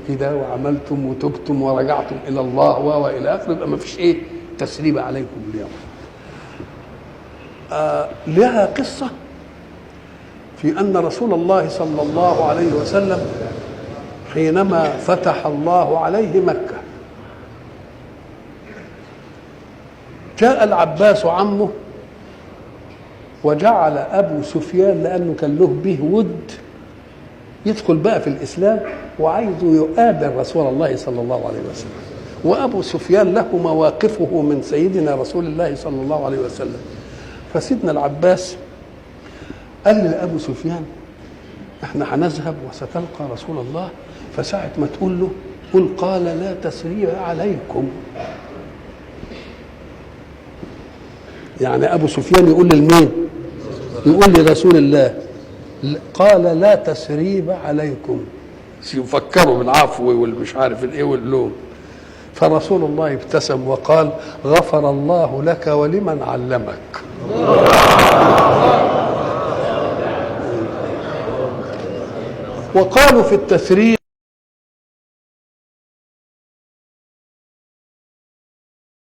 كده وعملتم وتبتم ورجعتم الى الله والى اخره، يبقى ما فيش ايه تسريب عليكم اليوم. لها قصه في ان رسول الله صلى الله عليه وسلم حينما فتح الله عليه مكه جاء العباس عمه وجعل ابو سفيان لانه كان له به ود يدخل بقى في الاسلام وعايزه يقابل رسول الله صلى الله عليه وسلم. وابو سفيان له مواقفه من سيدنا رسول الله صلى الله عليه وسلم. فسيدنا العباس قال لابو سفيان احنا هنذهب وستلقى رسول الله، فساعه ما تقول له قل قال لا تسريب عليكم. يعني ابو سفيان يقول لمين؟ يقول لرسول الله قال لا تسريب عليكم، يفكروا بالعفو والمش عارف الايه واللوم. فرسول الله ابتسم وقال غفر الله لك ولمن علمك. وقالوا في التسريب